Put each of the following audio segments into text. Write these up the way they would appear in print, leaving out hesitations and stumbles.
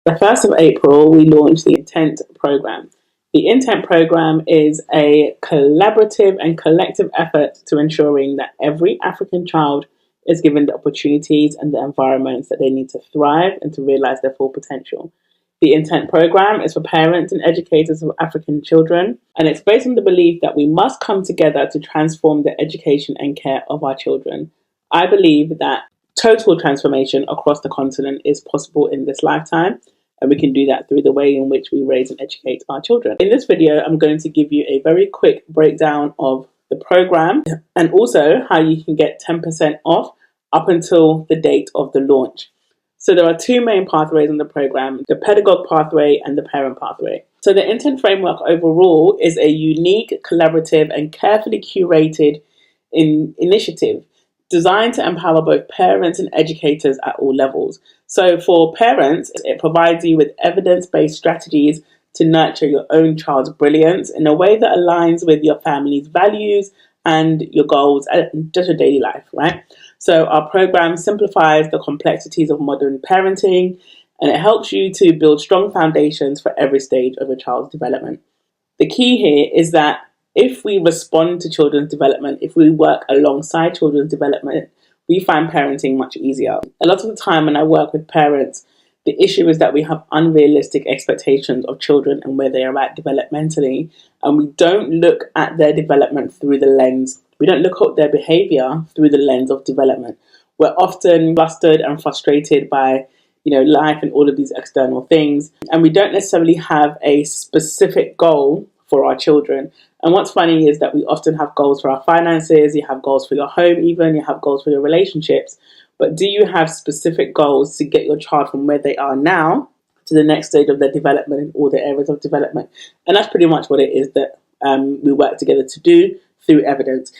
The 1st of April, we launched the Intent Programme. The Intent Programme is a collaborative and collective effort to ensuring that every African child is given the opportunities and the environments that they need to thrive and to realise their full potential. The Intent Programme is for parents and educators of African children, and it's based on the belief that we must come together to transform the education and care of our children. I believe that total transformation across the continent is possible in this lifetime, and we can do that through the way in which we raise and educate our children. In this video, I'm going to give you a very quick breakdown of the program and also how you can get 10% off up until the date of the launch. So there are two main pathways in the program, the pedagogue pathway and the parent pathway. So the Intent Framework overall is a unique, collaborative and carefully curated initiative designed to empower both parents and educators at all levels. So for parents, it provides you with evidence-based strategies to nurture your own child's brilliance in a way that aligns with your family's values and your goals and just your daily life, right? So our program simplifies the complexities of modern parenting, and it helps you to build strong foundations for every stage of a child's development. The key here is that if we respond to children's development, if we work alongside children's development, we find parenting much easier. A lot of the time when I work with parents, the issue is that we have unrealistic expectations of children and where they are at developmentally, and we don't look at their development through the lens. We don't look at their behavior through the lens of development. We're often flustered and frustrated by life and all of these external things, and we don't necessarily have a specific goal for our children. And what's funny is that we often have goals for our finances, you have goals for your home even, you have goals for your relationships, but do you have specific goals to get your child from where they are now to the next stage of their development in all the areas of development? And that's pretty much what it is that we work together to do through evidence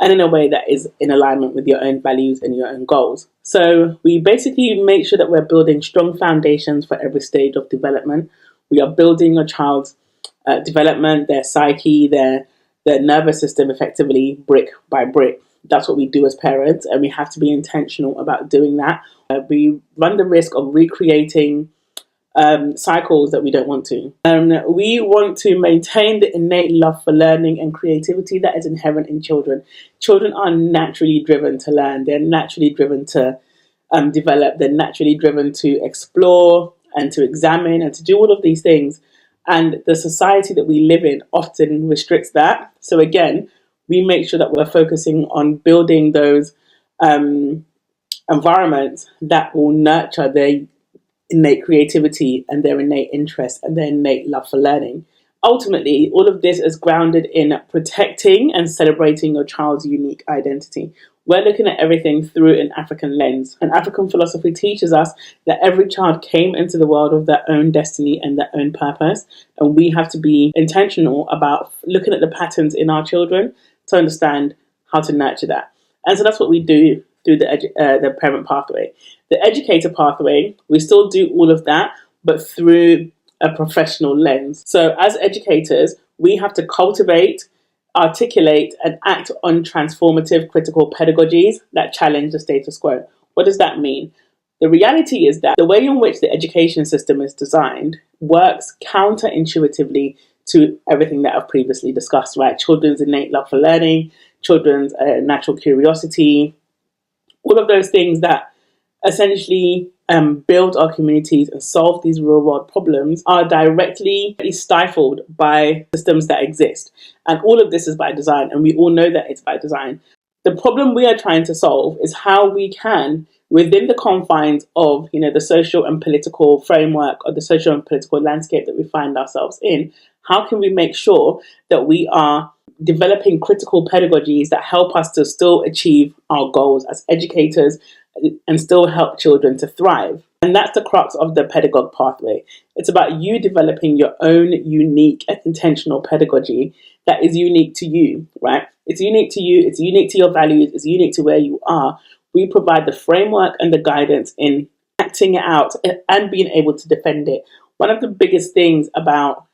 and in a way that is in alignment with your own values and your own goals. So we basically make sure that we're building strong foundations for every stage of development. We are building your child's development, their psyche, their nervous system effectively brick by brick. That's what we do as parents, and we have to be intentional about doing that. We run the risk of recreating cycles that we don't want to. We want to maintain the innate love for learning and creativity that is inherent in children. Children are naturally driven to learn. They're naturally driven to develop. They're naturally driven to explore and to examine and to do all of these things. And the society that we live in often restricts that. So again, we make sure that we're focusing on building those environments that will nurture their innate creativity and their innate interest and their innate love for learning. Ultimately, all of this is grounded in protecting and celebrating your child's unique identity. We're looking at everything through an African lens. And African philosophy teaches us that every child came into the world with their own destiny and their own purpose. And we have to be intentional about looking at the patterns in our children to understand how to nurture that. And so that's what we do through the parent pathway. The educator pathway, we still do all of that, but through a professional lens. So as educators, we have to cultivate, articulate and act on transformative critical pedagogies that challenge the status quo. What does that mean? The reality is that the way in which the education system is designed works counterintuitively to everything that I've previously discussed, right? Children's innate love for learning, children's natural curiosity, all of those things that essentially build our communities and solve these real world problems are directly stifled by systems that exist. And all of this is by design, and we all know that it's by design. The problem we are trying to solve is how we can, within the confines of the social and political framework or the social and political landscape that we find ourselves in, how can we make sure that we are developing critical pedagogies that help us to still achieve our goals as educators and still help children to thrive? And that's the crux of the pedagogue pathway. It's about you developing your own unique and intentional pedagogy that is unique to you, right? It's unique to you, it's unique to your values, it's unique to where you are. We provide the framework and the guidance in acting it out and being able to defend it. One of the biggest things about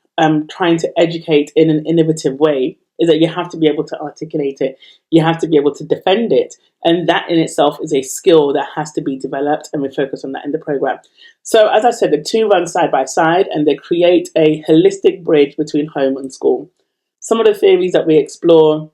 trying to educate in an innovative way is that you have to be able to articulate it. You have to be able to defend it. And that in itself is a skill that has to be developed, and we focus on that in the program. So as I said, the two run side by side and they create a holistic bridge between home and school. Some of the theories that we explore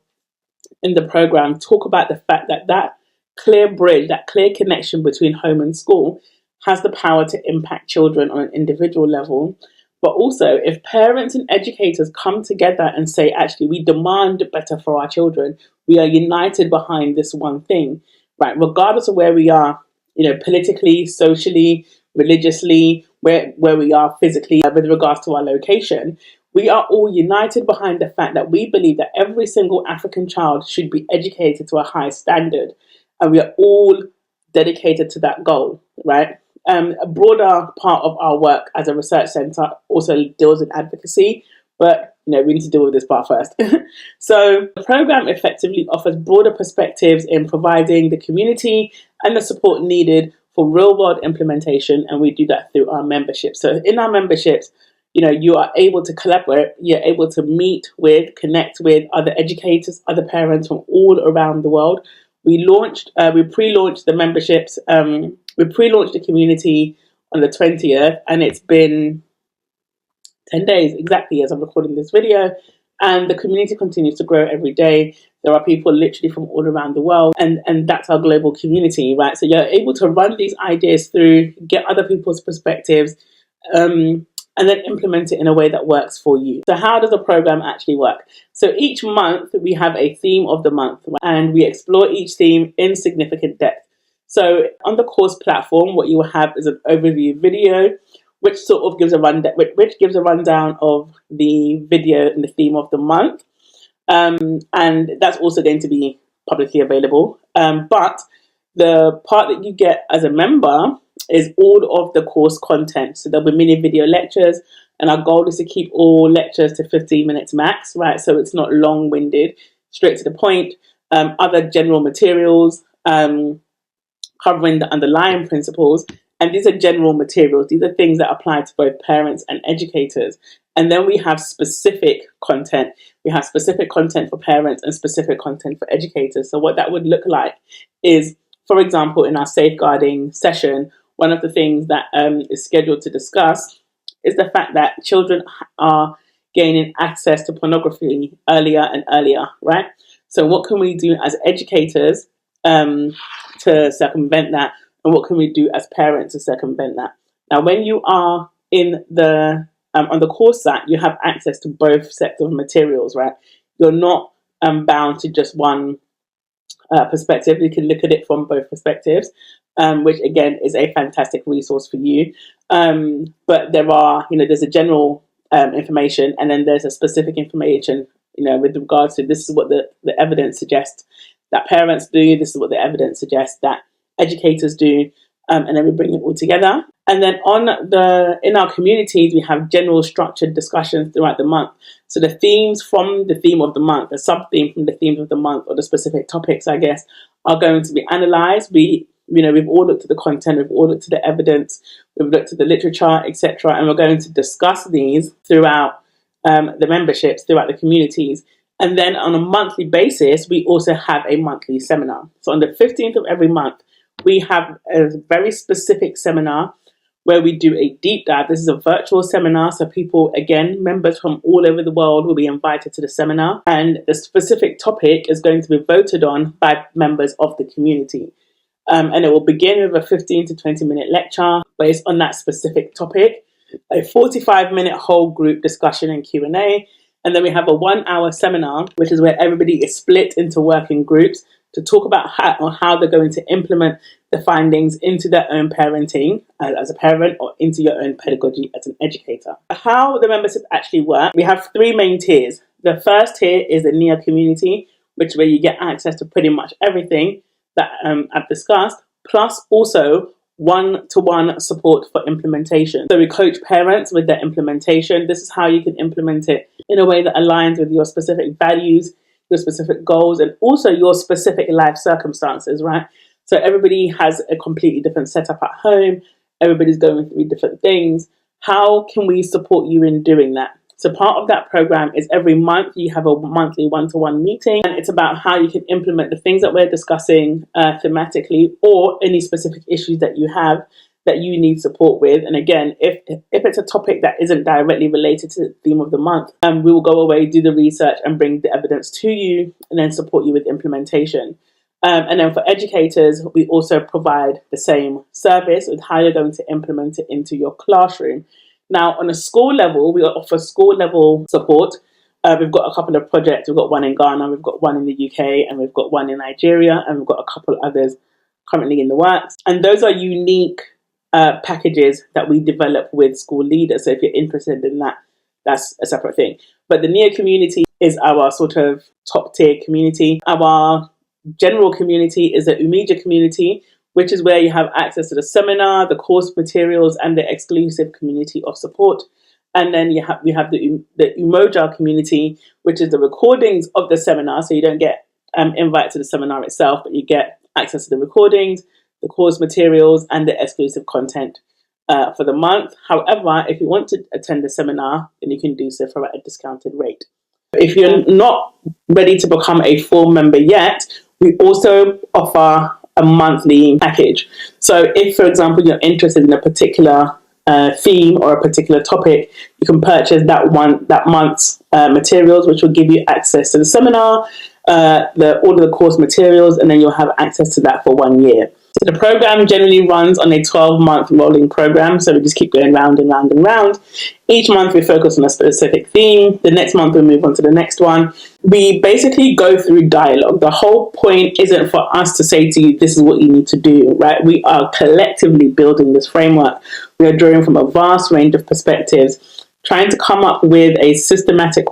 in the program talk about the fact that that clear bridge, that clear connection between home and school has the power to impact children on an individual level. But also, if parents and educators come together and say, actually, we demand better for our children, we are united behind this one thing, right? Regardless of where we are, politically, socially, religiously, where we are physically, with regards to our location, we are all united behind the fact that we believe that every single African child should be educated to a high standard. And we are all dedicated to that goal, right? A broader part of our work as a research centre also deals with advocacy, but we need to deal with this part first. So the programme effectively offers broader perspectives in providing the community and the support needed for real-world implementation, and we do that through our membership. So in our memberships, you are able to collaborate, you're able to connect with other educators, other parents from all around the world. We pre-launched the memberships, we pre-launched the community on the 20th, and it's been 10 days exactly as I'm recording this video, and the community continues to grow every day. There are people literally from all around the world, and that's our global community, right? So you're able to run these ideas through, get other people's perspectives, and then implement it in a way that works for you. So how does the program actually work? So each month we have a theme of the month, and we explore each theme in significant depth. So on the course platform, what you will have is an overview video, which sort of gives a rundown of the video and the theme of the month. And that's also going to be publicly available. But the part that you get as a member is all of the course content. So there'll be mini video lectures, and our goal is to keep all lectures to 15 minutes max, right? So it's not long-winded, straight to the point. Other general materials, covering the underlying principles. And these are general materials. These are things that apply to both parents and educators. And then we have specific content. We have specific content for parents and specific content for educators. So what that would look like is, for example, in our safeguarding session, one of the things that is scheduled to discuss is the fact that children are gaining access to pornography earlier and earlier, right? So what can we do as educators to circumvent that, and what can we do as parents to circumvent that? Now, when you are in the on the course site, you have access to both sets of materials, right? You're not bound to just one perspective. You can look at it from both perspectives, which again is a fantastic resource for you. But there's a general information, and then there's a specific information, with regards to this is what the evidence suggests that parents do, this is what the evidence suggests that educators do, and then we bring it all together. And then in our communities, we have general structured discussions throughout the month. So the themes from the theme of the month, the sub-theme from the themes of the month, or the specific topics, I guess, are going to be analysed. We've all looked at the content, we've all looked at the evidence, we've looked at the literature, etc., and we're going to discuss these throughout the memberships, throughout the communities. And then on a monthly basis, we also have a monthly seminar. So on the 15th of every month, we have a very specific seminar where we do a deep dive. This is a virtual seminar, so people, again, members from all over the world will be invited to the seminar. And the specific topic is going to be voted on by members of the community. And it will begin with a 15 to 20 minute lecture based on that specific topic, a 45-minute whole group discussion and Q&A, and then we have a 1 hour seminar, which is where everybody is split into working groups to talk about how they're going to implement the findings into their own parenting as a parent, or into your own pedagogy as an educator. How the membership actually work, we have 3 main tiers. The first tier is the NEA community, which where you get access to pretty much everything that I've discussed, plus also one-to-one support for implementation. So we coach parents with their implementation. This is how you can implement it in a way that aligns with your specific values, your specific goals, and also your specific life circumstances, right? So everybody has a completely different setup at home. Everybody's going through different things. How can we support you in doing that? So part of that program is every month you have a monthly one-to-one meeting, and it's about how you can implement the things that we're discussing thematically, or any specific issues that you have that you need support with. And again, if it's a topic that isn't directly related to the theme of the month, we will go away, do the research and bring the evidence to you, and then support you with implementation. And then for educators, we also provide the same service with how you're going to implement it into your classroom. Now, on a school level, we offer school level support. We've got a couple of projects. We've got one in Ghana, we've got one in the UK, and we've got one in Nigeria, and we've got a couple others currently in the works. And those are unique packages that we develop with school leaders. So if you're interested in that, that's a separate thing. But the NEO community is our sort of top tier community. Our general community is the Umedia community, which is where you have access to the seminar, the course materials, and the exclusive community of support. And then we have the Umoja community, which is the recordings of the seminar. So you don't get invite to the seminar itself, but you get access to the recordings, the course materials, and the exclusive content for the month. However, if you want to attend the seminar, then you can do so for a discounted rate. If you're not ready to become a full member yet, we also offer a monthly package. So if, for example, you're interested in a particular theme or a particular topic, you can purchase that month's materials, which will give you access to the seminar, all of the course materials, and then you'll have access to that for 1 year. So the program generally runs on a 12-month rolling program, so we just keep going round and round and round. Each month we focus on a specific theme. The next month we move on to the next one. We basically go through dialogue. The whole point isn't for us to say to you, this is what you need to do, right? We are collectively building this framework. We are drawing from a vast range of perspectives, trying to come up with a systematic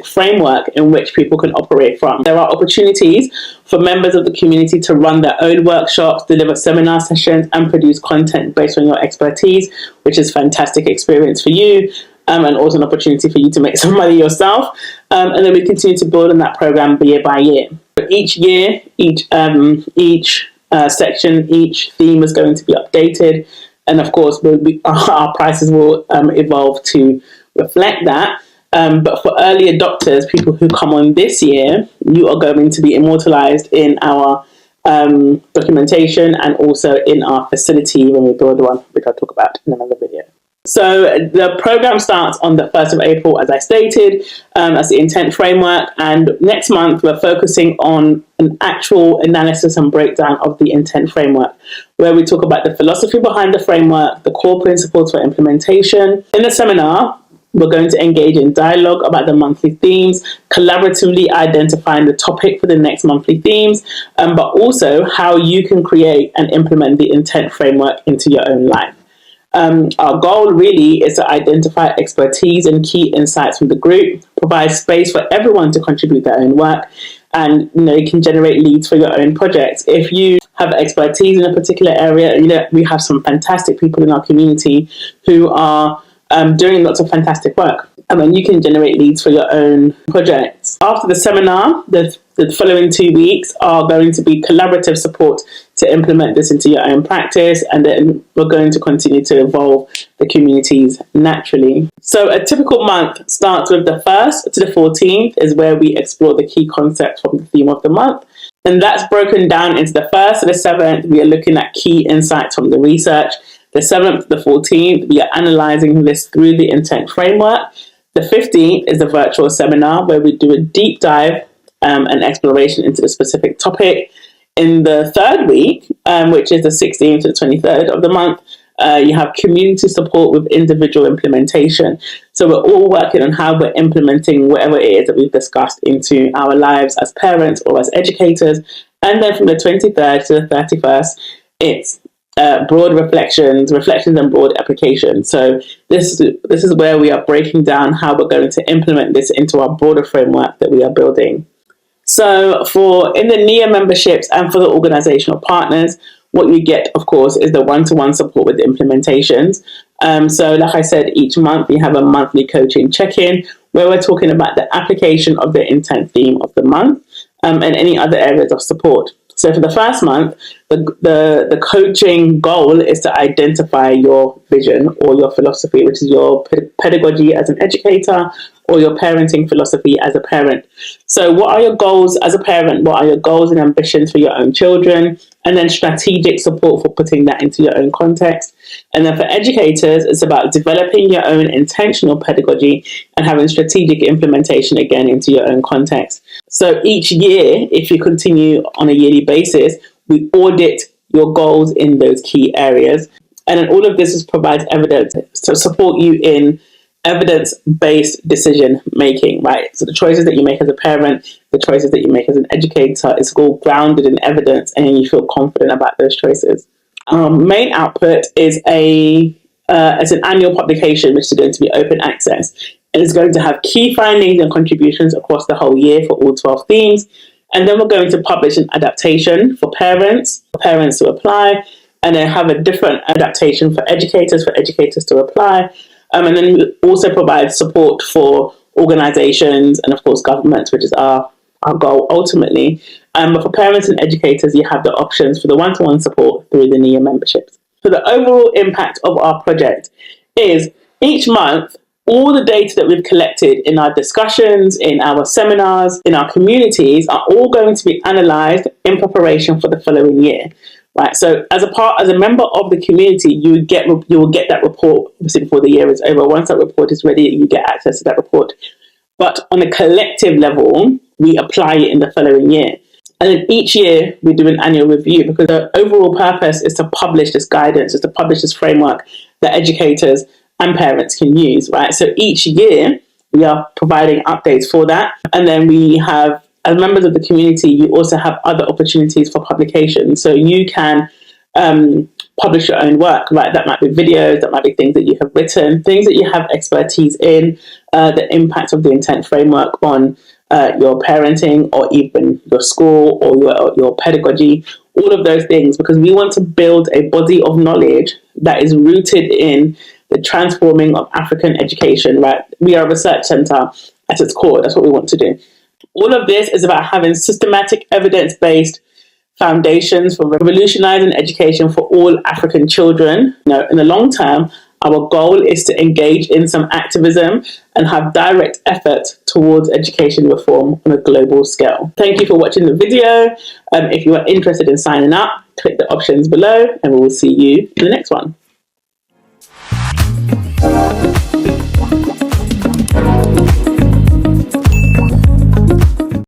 framework in which people can operate from. There are opportunities for members of the community to run their own workshops, deliver seminar sessions, and produce content based on your expertise, which is a fantastic experience for you, and also an opportunity for you to make some money yourself. And then we continue to build on that program year by year. But each year, each section, each theme is going to be updated. And of course, our prices will evolve to reflect that. But for early adopters, people who come on this year, you are going to be immortalized in our documentation and also in our facility when we build one, which I'll talk about in another video. So the program starts on the 1st of April, as I stated, as the intent framework. And next month, we're focusing on an actual analysis and breakdown of the intent framework, where we talk about the philosophy behind the framework, the core principles for implementation. In the seminar, we're going to engage in dialogue about the monthly themes, collaboratively identifying the topic for the next monthly themes, but also how you can create and implement the intent framework into your own life. Our goal really is to identify expertise and key insights from the group, provide space for everyone to contribute their own work, and you can generate leads for your own projects. If you have expertise in a particular area, we have some fantastic people in our community who are doing lots of fantastic work. And you can generate leads for your own projects. After the seminar, the following 2 weeks are going to be collaborative support to implement this into your own practice. And then we're going to continue to evolve the communities naturally. So a typical month starts with the 1st to the 14th is where we explore the key concepts from the theme of the month. And that's broken down into the 1st to the 7th. We are looking at key insights from the research. The 7th to the 14th, we are analysing this through the intent framework. The 15th is a virtual seminar where we do a deep dive and exploration into the specific topic. In the 3rd week, which is the 16th to the 23rd of the month, you have community support with individual implementation. So we're all working on how we're implementing whatever it is that we've discussed into our lives as parents or as educators. And then from the 23rd to the 31st, it's broad reflections and broad applications. So this is where we are breaking down how we're going to implement this into our broader framework that we are building. So in the NEO memberships and for the organizational partners, what you get, of course, is the one-to-one support with the implementations. So like I said, each month we have a monthly coaching check-in where we're talking about the application of the intent theme of the month and any other areas of support. So for the first month, the coaching goal is to identify your vision or your philosophy, which is your pedagogy as an educator or your parenting philosophy as a parent. So what are your goals as a parent? What are your goals and ambitions for your own children? And then strategic support for putting that into your own context. And then for educators, it's about developing your own intentional pedagogy and having strategic implementation again into your own context. So each year, if you continue on a yearly basis, we audit your goals in those key areas. And then all of this provides evidence to support you in evidence-based decision making, right? So the choices that you make as a parent, the choices that you make as an educator, is all grounded in evidence, and you feel confident about those choices. Main output is it's an annual publication which is going to be open access. And it's going to have key findings and contributions across the whole year for all 12 themes. And then we're going to publish an adaptation for parents to apply, and then have a different adaptation for educators to apply. And then we also provide support for organizations and, of course, governments, which is our goal ultimately. But for parents and educators, you have the options for the one-to-one support through the NIA memberships. So the overall impact of our project is each month, all the data that we've collected in our discussions, in our seminars, in our communities are all going to be analysed in preparation for the following year. Right, so as a member of the community, you will get that report before the year is over. Once that report is ready, you get access to that report. But on a collective level, we apply it in the following year. And then each year we do an annual review, because the overall purpose is to publish this guidance, is to publish this framework that educators and parents can use, right? So each year we are providing updates for that. And then we have, as members of the community, you also have other opportunities for publication. So you can publish your own work, right? That might be videos, that might be things that you have written, things that you have expertise in, the impact of the intent framework on your parenting or even your school or your pedagogy, all of those things, because we want to build a body of knowledge that is rooted in the transforming of African education, right? We are a research centre at its core. That's what we want to do. All of this is about having systematic, evidence-based foundations for revolutionizing education for all African children. In the long term, our goal is to engage in some activism and have direct effort towards education reform on a global scale. Thank you for watching the video. If you are interested in signing up, click the options below, and we will see you in the next one.